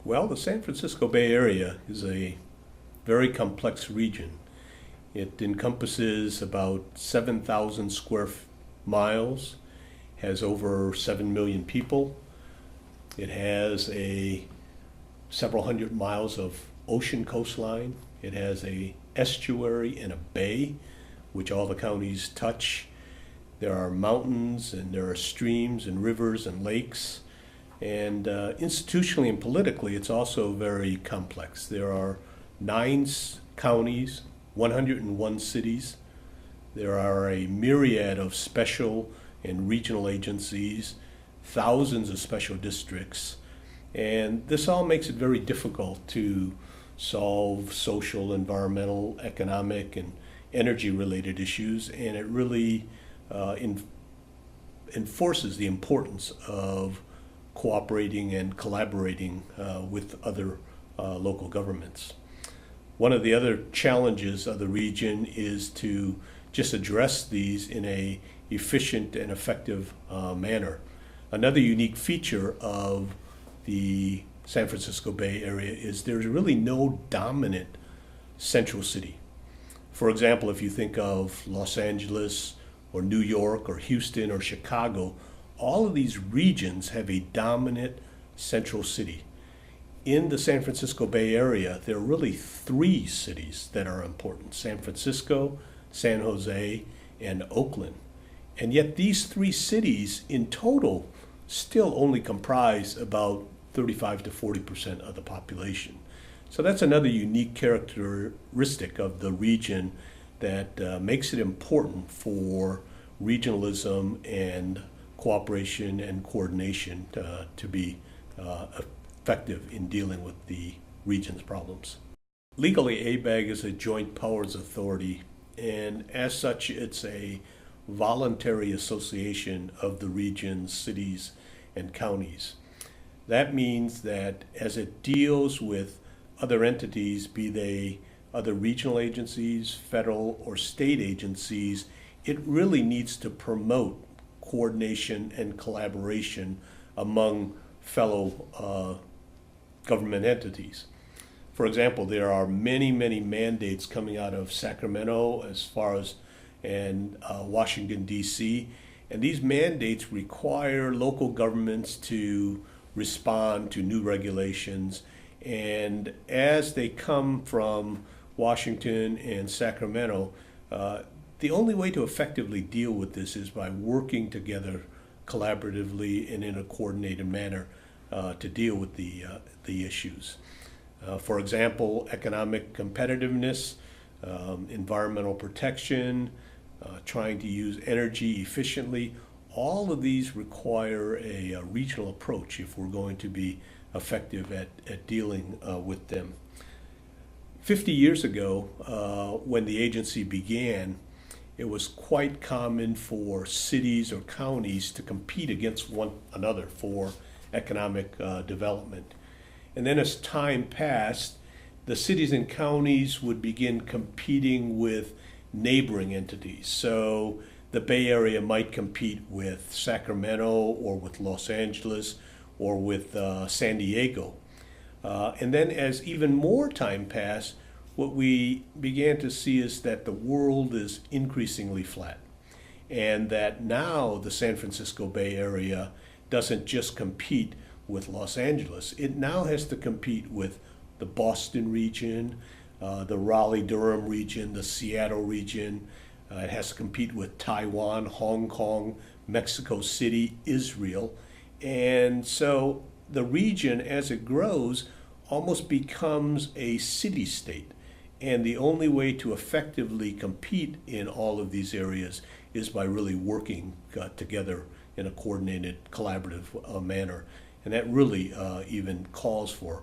Well, the San Francisco Bay Area is a very complex region. It encompasses about 7,000 square miles, has over 7 million people. It has several hundred miles of ocean coastline. It has a estuary and a bay, which all the counties touch. There are mountains and there are streams and rivers and lakes. And institutionally and politically, it's also very complex. There are 9 counties, 101 cities. There are a myriad of special and regional agencies, thousands of special districts. And this all makes it very difficult to solve social, environmental, economic, and energy-related issues. And it really enforces the importance of cooperating and collaborating with other local governments. One of the other challenges of the region is to just address these in a efficient and effective manner. Another unique feature of the San Francisco Bay Area is there's really no dominant central city. For example, if you think of Los Angeles or New York or Houston or Chicago, all of these regions have a dominant central city. In the San Francisco Bay Area, there are really 3 cities that are important: San Francisco, San Jose, and Oakland. And yet these 3 cities in total still only comprise about 35 to 40% of the population. So that's another unique characteristic of the region that makes it important for regionalism and cooperation and coordination to be effective in dealing with the region's problems. Legally, ABAG is a joint powers authority, and as such, it's a voluntary association of the region's cities and counties. That means that as it deals with other entities, be they other regional agencies, federal or state agencies, it really needs to promote coordination and collaboration among fellow government entities. For example, there are many mandates coming out of Sacramento as far as and Washington, D.C., and these mandates require local governments to respond to new regulations. And as they come from Washington and Sacramento, the only way to effectively deal with this is by working together collaboratively and in a coordinated manner to deal with the issues. For example, economic competitiveness, environmental protection, trying to use energy efficiently, all of these require a regional approach if we're going to be effective at dealing with them. 50 years ago, when the agency began, it was quite common for cities or counties to compete against one another for economic development. And then as time passed, the cities and counties would begin competing with neighboring entities. So the Bay Area might compete with Sacramento or with Los Angeles or with San Diego. And then as even more time passed, what we began to see is that the world is increasingly flat, and that now the San Francisco Bay Area doesn't just compete with Los Angeles. It now has to compete with the Boston region, the Raleigh-Durham region, the Seattle region. It has to compete with Taiwan, Hong Kong, Mexico City, Israel. And so the region, as it grows, almost becomes a city-state. And the only way to effectively compete in all of these areas is by really working together in a coordinated, collaborative manner. And that really even calls for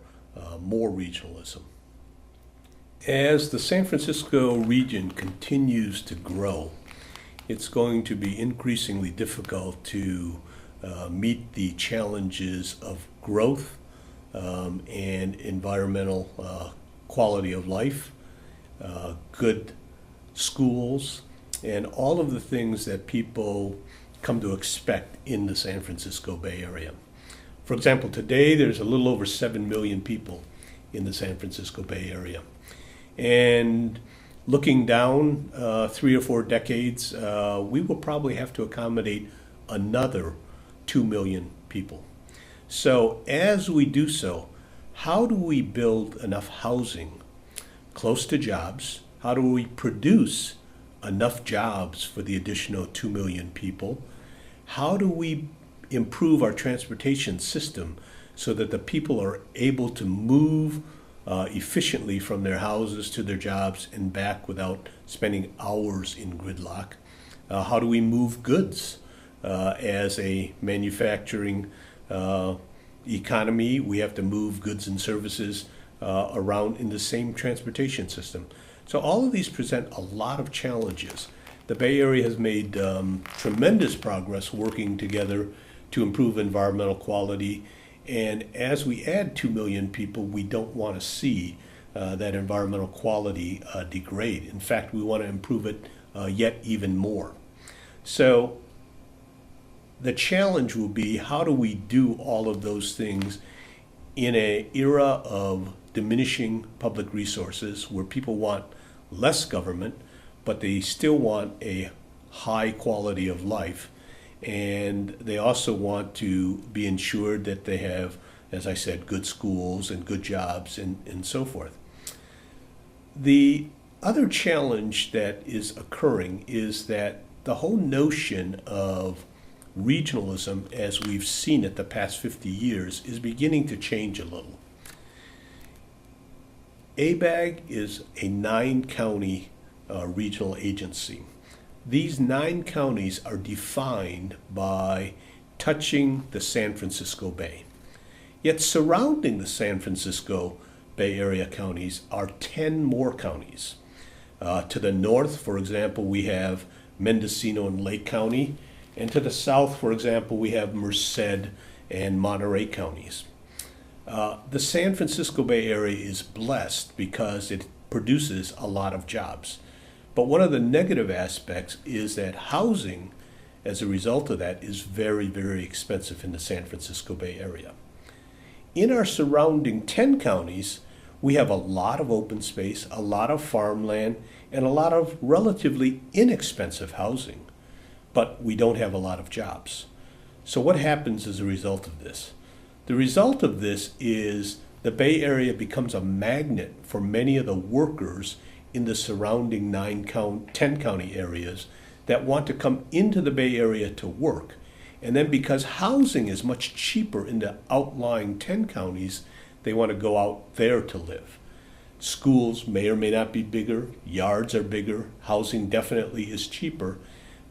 more regionalism. As the San Francisco region continues to grow, it's going to be increasingly difficult to meet the challenges of growth and environmental quality of life, good schools, and all of the things that people come to expect in the San Francisco Bay Area. For example, today there's a little over 7 million people in the San Francisco Bay Area. And looking down 3 or 4 decades, we will probably have to accommodate another 2 million people. So as we do so, how do we build enough housing close to jobs? How do we produce enough jobs for the additional 2 million people? How do we improve our transportation system so that the people are able to move efficiently from their houses to their jobs and back without spending hours in gridlock? How do we move goods? As a manufacturing economy, we have to move goods and services around in the same transportation system. So all of these present a lot of challenges. The Bay Area has made tremendous progress working together to improve environmental quality. And as we add 2 million people, we don't want to see that environmental quality degrade. In fact, we want to improve it yet even more. So the challenge will be, how do we do all of those things in an era of diminishing public resources where people want less government, but they still want a high quality of life, and they also want to be ensured that they have, as I said, good schools and good jobs and so forth. The other challenge that is occurring is that the whole notion of regionalism, as we've seen it the past 50 years, is beginning to change a little. ABAG is a 9-county regional agency. These 9 counties are defined by touching the San Francisco Bay. Yet surrounding the San Francisco Bay Area counties are 10 more counties. To the north, for example, we have Mendocino and Lake County, and to the south, for example, we have Merced and Monterey counties. The San Francisco Bay Area is blessed because it produces a lot of jobs. But one of the negative aspects is that housing, as a result of that, is very, very expensive in the San Francisco Bay Area. In our surrounding 10 counties, we have a lot of open space, a lot of farmland, and a lot of relatively inexpensive housing. But we don't have a lot of jobs. So what happens as a result of this? The result of this is the Bay Area becomes a magnet for many of the workers in the surrounding 10 county areas that want to come into the Bay Area to work. And then because housing is much cheaper in the outlying 10 counties, they want to go out there to live. Schools may or may not be bigger, yards are bigger, housing definitely is cheaper.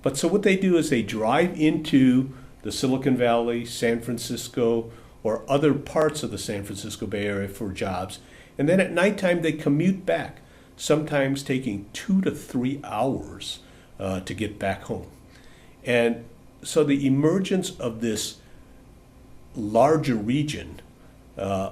But so what they do is they drive into the Silicon Valley, San Francisco, or other parts of the San Francisco Bay Area for jobs. And then at nighttime, they commute back, sometimes taking 2 to 3 hours to get back home. And so the emergence of this larger region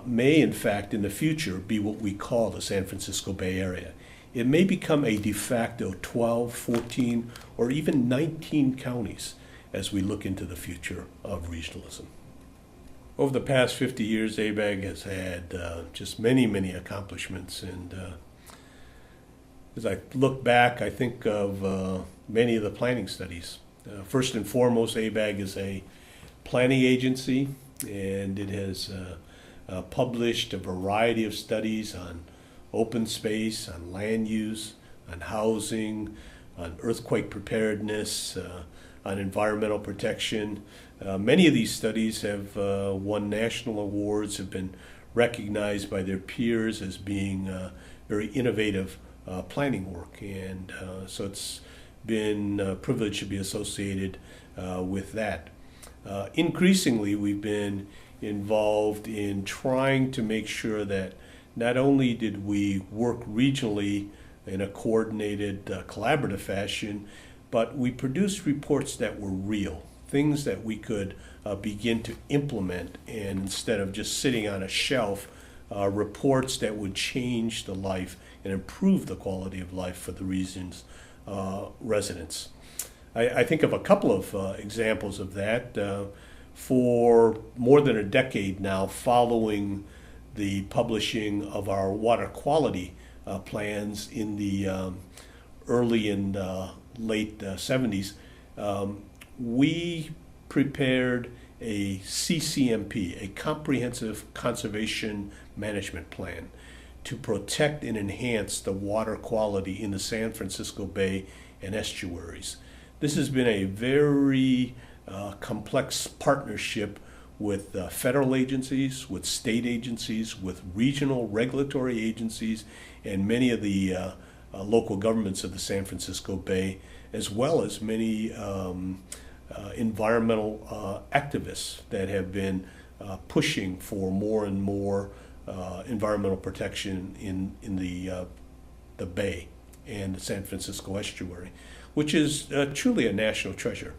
may, in fact, in the future, be what we call the San Francisco Bay Area. It may become a de facto 12, 14, or even 19 counties as we look into the future of regionalism. Over the past 50 years, ABAG has had just many, many accomplishments. And as I look back, I think of many of the planning studies. First and foremost, ABAG is a planning agency, and it has published a variety of studies on open space, on land use, on housing, on earthquake preparedness, on environmental protection. Many of these studies have won national awards, have been recognized by their peers as being very innovative planning work. And so it's been a privilege to be associated with that. Increasingly, we've been involved in trying to make sure that not only did we work regionally in a coordinated, collaborative fashion, but we produced reports that were real, things that we could begin to implement, and instead of just sitting on a shelf, reports that would change the life and improve the quality of life for the region's residents. I think of a couple of examples of that. For more than a decade now, following the publishing of our water quality plans in the early and late 70s, we prepared a CCMP, a Comprehensive Conservation Management Plan, to protect and enhance the water quality in the San Francisco Bay and estuaries. This has been a very complex partnership with federal agencies, with state agencies, with regional regulatory agencies, and many of the local governments of the San Francisco Bay, as well as many environmental activists that have been pushing for more and more environmental protection in the Bay and the San Francisco estuary, which is truly a national treasure.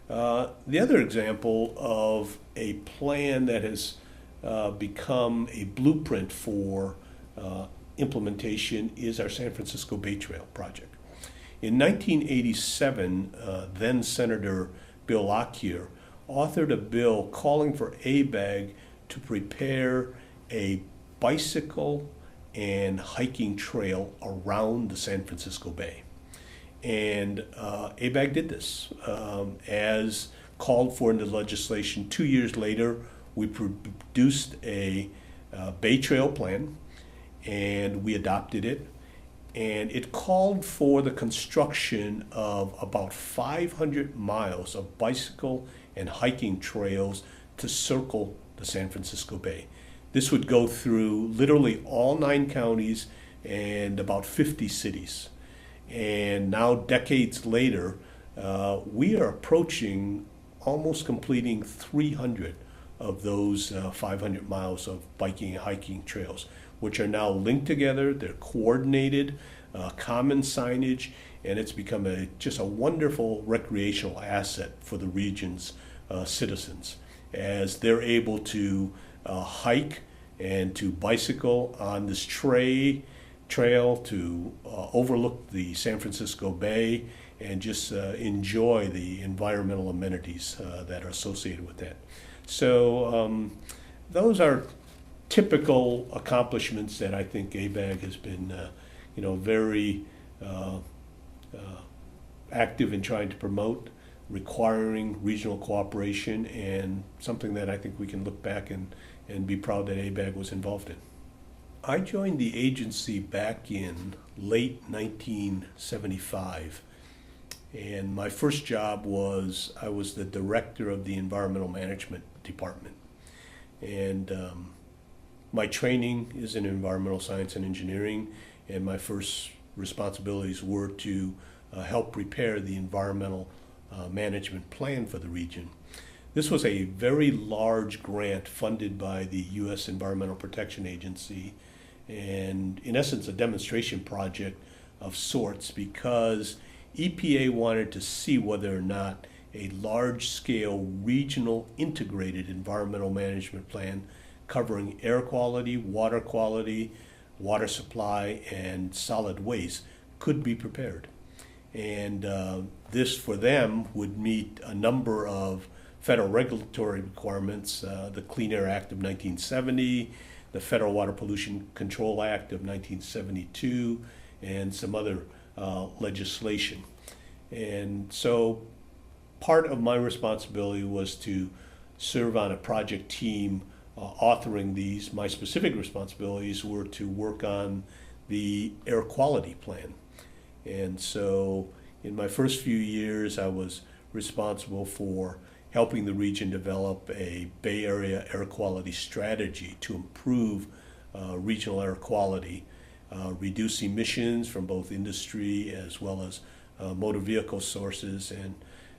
The other example of a plan that has become a blueprint for implementation is our San Francisco Bay Trail project. In 1987, then Senator Bill Lockyer authored a bill calling for ABAG to prepare a bicycle and hiking trail around the San Francisco Bay. And ABAG did this as called for in the legislation. 2 years later, we produced a Bay Trail plan, and we adopted it. And it called for the construction of about 500 miles of bicycle and hiking trails to circle the San Francisco Bay. This would go through literally all 9 counties and about 50 cities. And now, decades later, we are approaching almost completing 300 of those 500 miles of biking and hiking trails, which are now linked together. They're coordinated, common signage, and it's become just a wonderful recreational asset for the region's citizens, as they're able to hike and to bicycle on this trail to overlook the San Francisco Bay and just enjoy the environmental amenities that are associated with that. So those are typical accomplishments that I think ABAG has been very active in trying to promote, requiring regional cooperation, and something that I think we can look back and be proud that ABAG was involved in. I joined the agency back in late 1975, and my first job was I was the director of the environmental management department. And my training is in environmental science and engineering, and my first responsibilities were to help prepare the environmental management plan for the region. This was a very large grant funded by the U.S. Environmental Protection Agency, and in essence a demonstration project of sorts, because EPA wanted to see whether or not a large-scale regional integrated environmental management plan covering air quality, water supply, and solid waste could be prepared. And this, for them, would meet a number of federal regulatory requirements, the Clean Air Act of 1970, the Federal Water Pollution Control Act of 1972, and some other legislation. And so part of my responsibility was to serve on a project team authoring these. My specific responsibilities were to work on the air quality plan. And so in my first few years, I was responsible for helping the region develop a Bay Area air quality strategy to improve regional air quality, reduce emissions from both industry as well as motor vehicle sources. And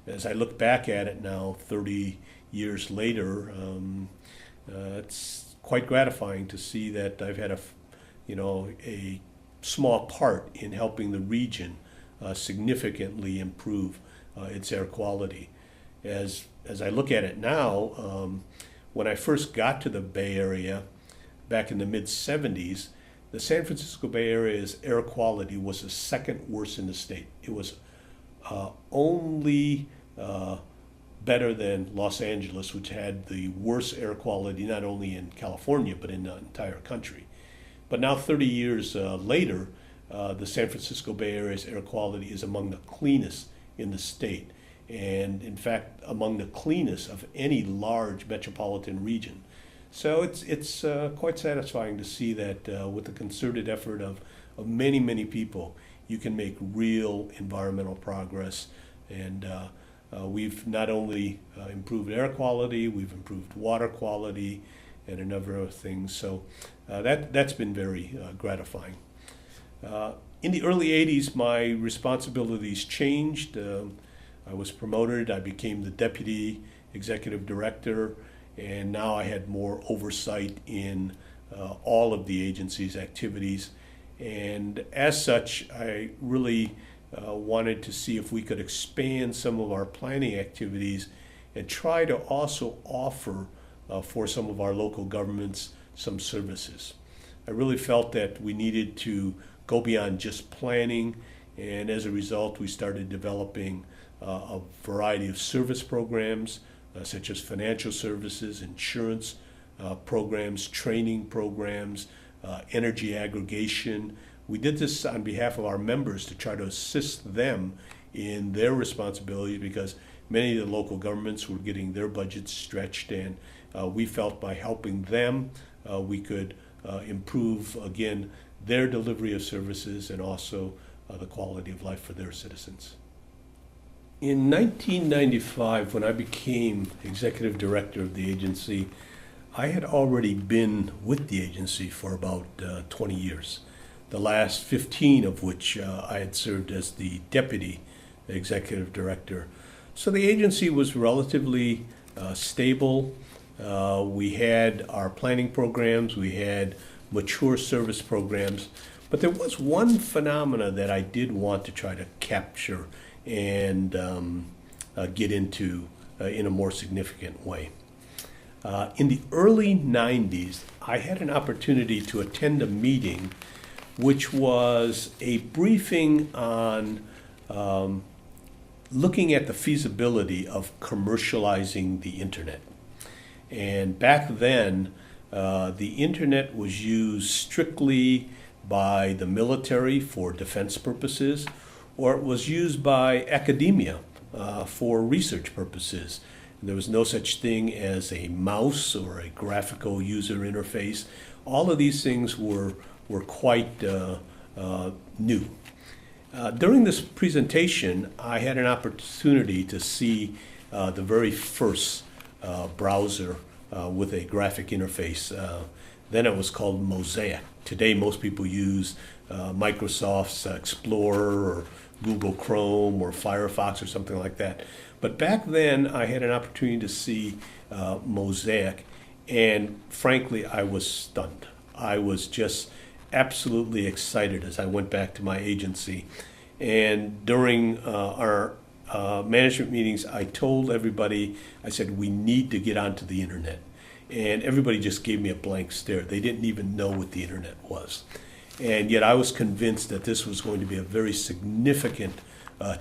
as I look back at it now, 30 years later, it's quite gratifying to see that I've had a small part in helping the region significantly improve its air quality. As I look at it now, when I first got to the Bay Area back in the mid-70s, the San Francisco Bay Area's air quality was the second worst in the state. It was only better than Los Angeles, which had the worst air quality not only in California but in the entire country. But now 30 years later, the San Francisco Bay Area's air quality is among the cleanest in the state, and in fact among the cleanest of any large metropolitan region. So it's quite satisfying to see that with the concerted effort of many people, you can make real environmental progress. And we've not only improved air quality, we've improved water quality and a number of things. So that's been very gratifying. In the early 80s, my responsibilities changed. I was promoted. I became the deputy executive director, and now I had more oversight in all of the agency's activities. And as such, I really wanted to see if we could expand some of our planning activities and try to also offer for some of our local governments some services. I really felt that we needed to go beyond just planning, and as a result, we started developing a variety of service programs, such as financial services, insurance programs, training programs, energy aggregation. We did this on behalf of our members to try to assist them in their responsibilities, because many of the local governments were getting their budgets stretched, and we felt by helping them we could improve, again, their delivery of services and also the quality of life for their citizens. In 1995, when I became executive director of the agency, I had already been with the agency for about 20 years, the last 15 of which I had served as the deputy executive director. So the agency was relatively stable. We had our planning programs, we had mature service programs, but there was one phenomena that I did want to try to capture and get into in a more significant way. In the early 90s, I had an opportunity to attend a meeting which was a briefing on looking at the feasibility of commercializing the internet. And back then, the internet was used strictly by the military for defense purposes, or it was used by academia for research purposes. There was no such thing as a mouse or a graphical user interface. All of these things were quite new. During this presentation, I had an opportunity to see the very first browser with a graphic interface. Then it was called Mosaic. Today, most people use Microsoft's Explorer or Google Chrome or Firefox or something like that. But back then, I had an opportunity to see Mosaic, and frankly, I was stunned. I was just absolutely excited as I went back to my agency. And during our management meetings, I told everybody, I said, we need to get onto the internet. And everybody just gave me a blank stare. They didn't even know what the internet was. And yet I was convinced that this was going to be a very significant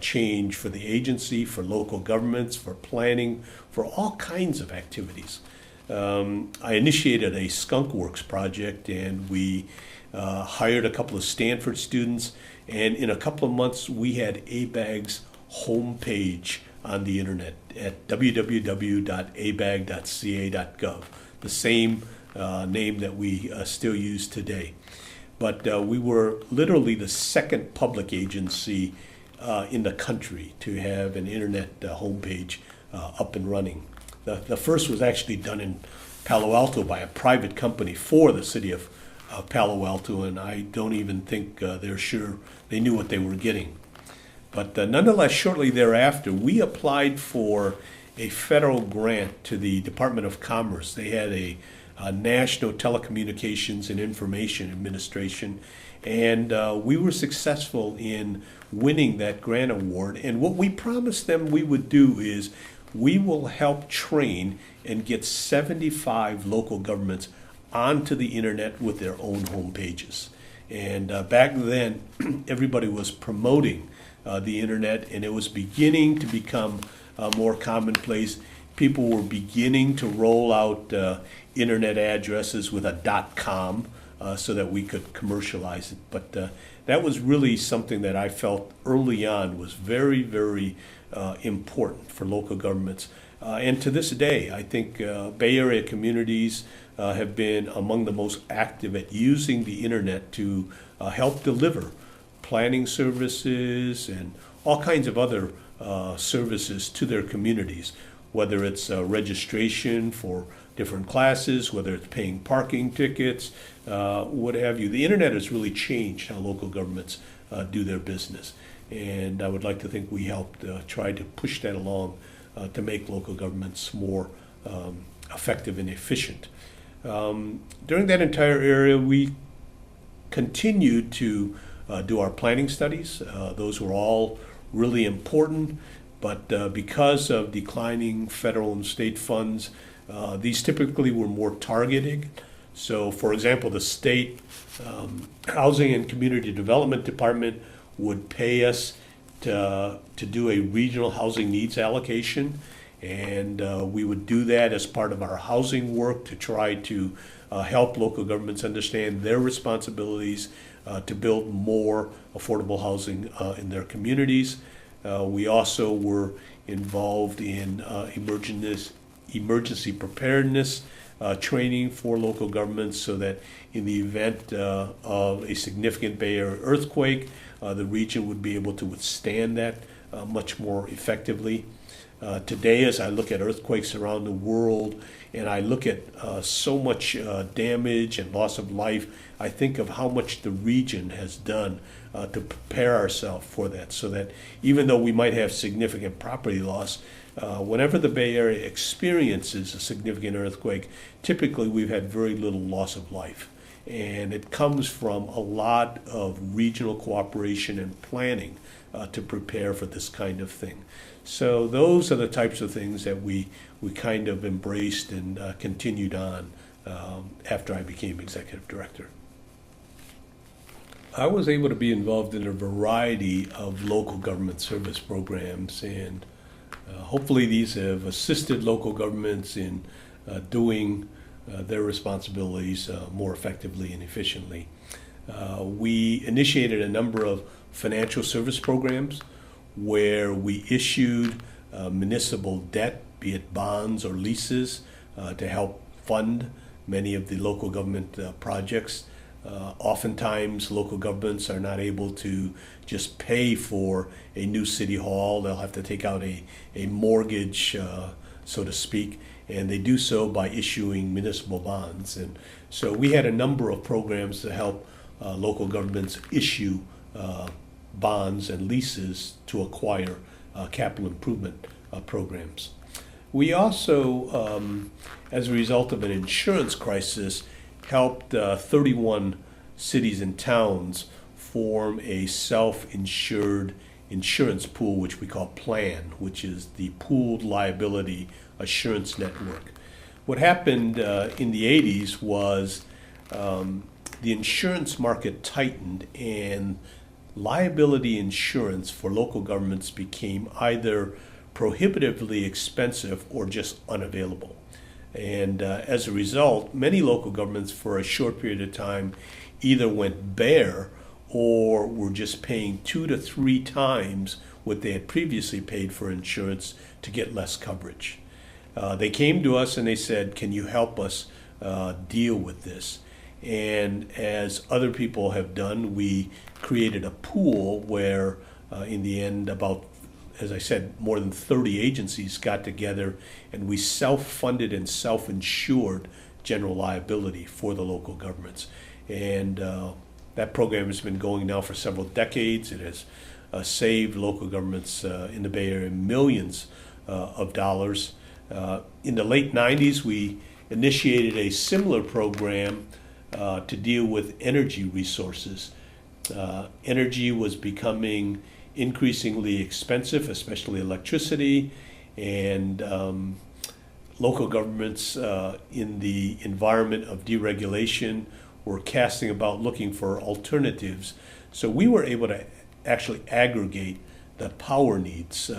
change for the agency, for local governments, for planning, for all kinds of activities. I initiated a Skunk Works project, and we hired a couple of Stanford students, and in a couple of months we had ABAG's homepage on the internet at www.abag.ca.gov, the same name that we still use today. But we were literally the second public agency in the country to have an internet homepage up and running. The first was actually done in Palo Alto by a private company for the city of Palo Alto, and I don't even think they're sure they knew what they were getting. But nonetheless, shortly thereafter, we applied for a federal grant to the Department of Commerce. They had a National Telecommunications and Information Administration, and we were successful in winning that grant award. And what we promised them we would do is we will help train and get 75 local governments onto the internet with their own home pages. And back then, everybody was promoting the internet, and it was beginning to become more commonplace. People were beginning to roll out internet addresses with a .com so that we could commercialize it. But that was really something that I felt early on was very, very important for local governments. And to this day, I think Bay Area communities have been among the most active at using the internet to help deliver planning services and all kinds of other services to their communities, whether it's registration for different classes, whether it's paying parking tickets, what have you. The internet has really changed how local governments do their business. And I would like to think we helped try to push that along to make local governments more effective and efficient. During that entire era, we continued to do our planning studies. Those were all really important, but because of declining federal and state funds, these typically were more targeted. So, for example, the state Housing and Community Development Department would pay us to do a regional housing needs allocation, and we would do that as part of our housing work to try to help local governments understand their responsibilities to build more affordable housing in their communities. We also were involved in emergency preparedness training for local governments so that in the event of a significant Bay Area earthquake, the region would be able to withstand that much more effectively. Today, as I look at earthquakes around the world and I look at so much damage and loss of life, I think of how much the region has done to prepare ourselves for that, so that even though we might have significant property loss, whenever the Bay Area experiences a significant earthquake, typically we've had very little loss of life. And it comes from a lot of regional cooperation and planning to prepare for this kind of thing. So those are the types of things that we kind of embraced and continued on after I became executive director. I was able to be involved in a variety of local government service programs, and hopefully these have assisted local governments in doing their responsibilities more effectively and efficiently. We initiated a number of financial service programs where we issued municipal debt, be it bonds or leases, to help fund many of the local government projects. Oftentimes, local governments are not able to just pay for a new city hall. They'll have to take out a mortgage, so to speak, and they do so by issuing municipal bonds. And so we had a number of programs to help local governments issue bonds and leases to acquire capital improvement programs. We also, as a result of an insurance crisis, helped 31 cities and towns form a self-insured insurance pool, which we call PLAN, which is the Pooled Liability Assurance Network. What happened in the 80s was the insurance market tightened, and liability insurance for local governments became either prohibitively expensive or just unavailable. And as a result, many local governments for a short period of time either went bare or were just paying 2 to 3 times what they had previously paid for insurance to get less coverage. They came to us and they said, "Can you help us deal with this?" And as other people have done, we created a pool where in the end about, as I said, more than 30 agencies got together, and we self-funded and self-insured general liability for the local governments. And that program has been going now for several decades. It has saved local governments in the Bay Area millions of dollars. In the late 90s, we initiated a similar program to deal with energy resources. Energy was becoming increasingly expensive, especially electricity, and local governments in the environment of deregulation were casting about looking for alternatives. So we were able to actually aggregate the power needs,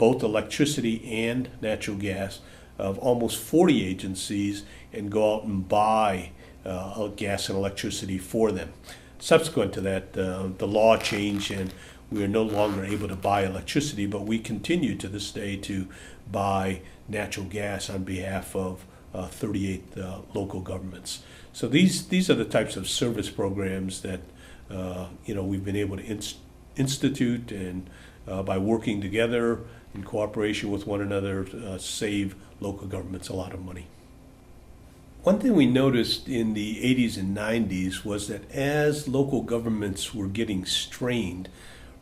both electricity and natural gas of almost 40 agencies and go out and buy gas and electricity for them. Subsequent to that, the law changed and we are no longer able to buy electricity, but we continue to this day to buy natural gas on behalf of 38 local governments. So these are the types of service programs that we've been able to institute, and by working together in cooperation with one another, save local governments a lot of money. One thing we noticed in the 80s and 90s was that as local governments were getting strained,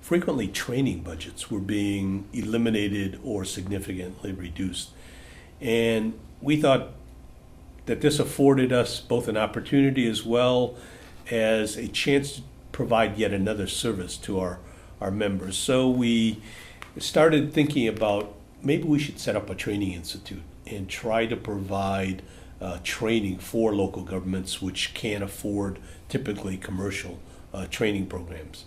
frequently training budgets were being eliminated or significantly reduced. And we thought that this afforded us both an opportunity as well as a chance to provide yet another service to our members. So we started thinking about maybe we should set up a training institute and try to provide training for local governments which can't afford typically commercial training programs.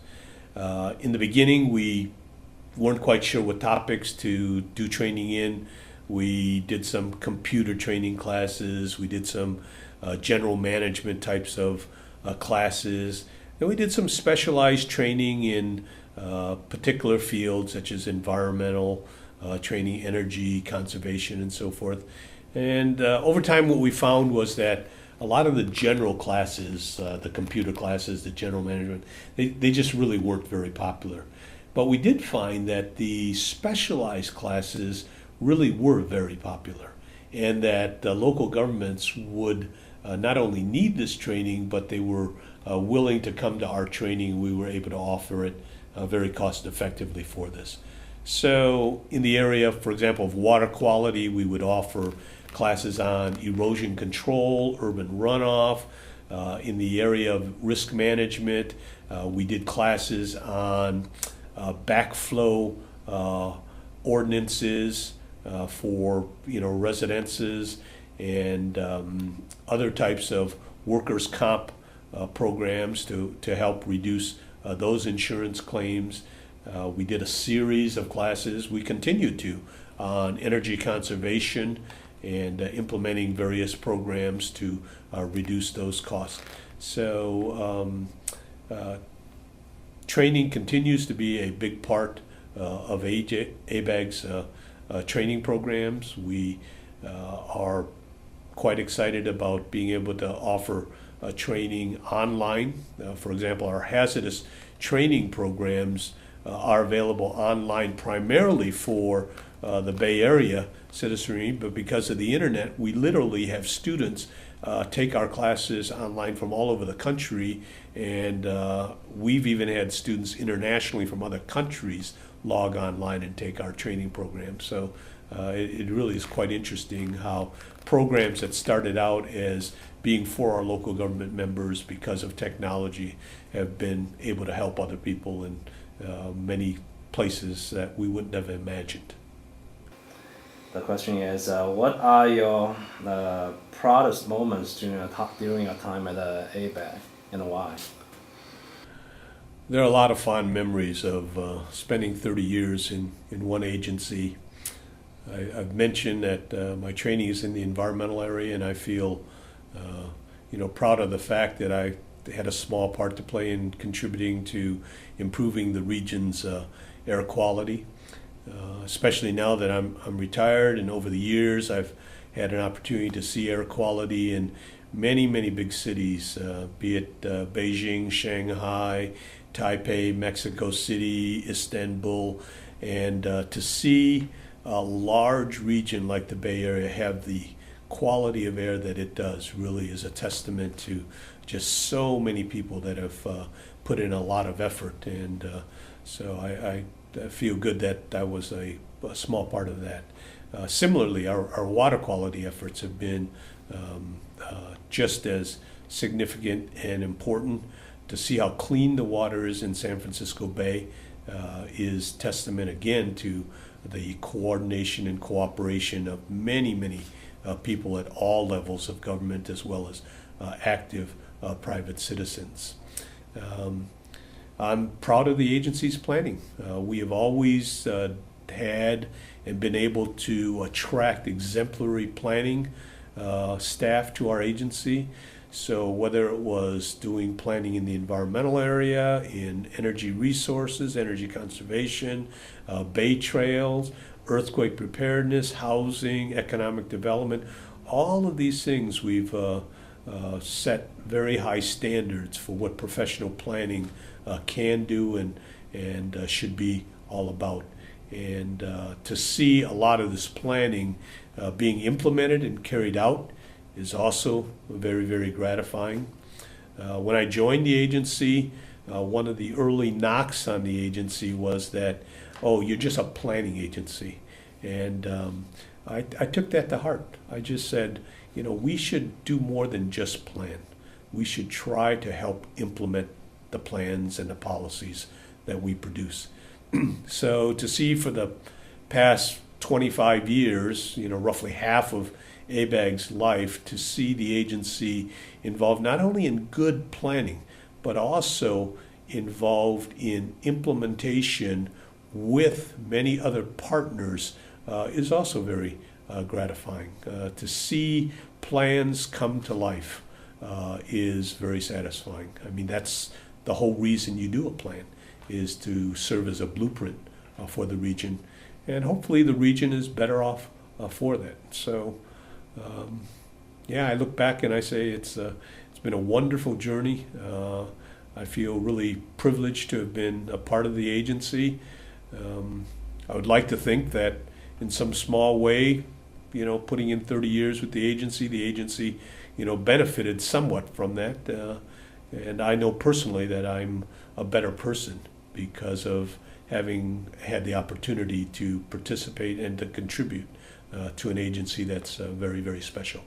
In the beginning, we weren't quite sure what topics to do training in. We did some computer training classes. We did some general management types of classes. And we did some specialized training in particular fields such as environmental training, energy, conservation, and so forth. And over time, what we found was that a lot of the general classes, the computer classes, the general management, they just really weren't very popular. But we did find that the specialized classes really were very popular, and that local governments would not only need this training, but they were willing to come to our training. We were able to offer it very cost effectively for this. So in the area, for example, of water quality, we would offer classes on erosion control, urban runoff. In the area of risk management, we did classes on backflow ordinances for residences, and other types of workers' comp programs to help reduce those insurance claims. We did a series of classes. We continued to on energy conservation and implementing various programs to reduce those costs. So training continues to be a big part of ABAG's training programs. We are quite excited about being able to offer training online. For example, our hazardous training programs are available online primarily for the Bay Area citizenry, but because of the internet, we literally have students take our classes online from all over the country, and we've even had students internationally from other countries log online and take our training program. So it really is quite interesting how programs that started out as being for our local government members because of technology have been able to help other people in many places that we wouldn't have imagined. The question is, what are your proudest moments during your time at ABAG, and why? There are a lot of fond memories of spending 30 years in one agency. I've mentioned that my training is in the environmental area, and I feel proud of the fact that I had a small part to play in contributing to improving the region's air quality. Especially now that I'm retired, and over the years I've had an opportunity to see air quality in many big cities, be it Beijing, Shanghai, Taipei, Mexico City, Istanbul, and to see a large region like the Bay Area have the quality of air that it does really is a testament to just so many people that have put in a lot of effort, and so I feel good that I was a small part of that. Similarly, our water quality efforts have been just as significant and important. To see how clean the water is in San Francisco Bay is testament again to the coordination and cooperation of many people at all levels of government, as well as active private citizens. I'm proud of the agency's planning. We have always had and been able to attract exemplary planning staff to our agency. So whether it was doing planning in the environmental area, in energy resources, energy conservation, bay trails, earthquake preparedness, housing, economic development, all of these things we've set very high standards for what professional planning can do and should be all about. And to see a lot of this planning being implemented and carried out is also very, very gratifying. When I joined the agency, one of the early knocks on the agency was that, oh, you're just a planning agency. And I took that to heart. I just said, we should do more than just plan. We should try to help implement the plans and the policies that we produce. So to see for the past 25 years, roughly half of ABAG's life, to see the agency involved not only in good planning, but also involved in implementation with many other partners is also very gratifying. To see plans come to life is very satisfying. I mean, that's the whole reason you do a plan, is to serve as a blueprint for the region. And hopefully the region is better off for that. So, I look back and I say it's been a wonderful journey. I feel really privileged to have been a part of the agency. I would like to think that in some small way, putting in 30 years with the agency, benefited somewhat from that. And I know personally that I'm a better person because of having had the opportunity to participate and to contribute to an agency that's very, very special.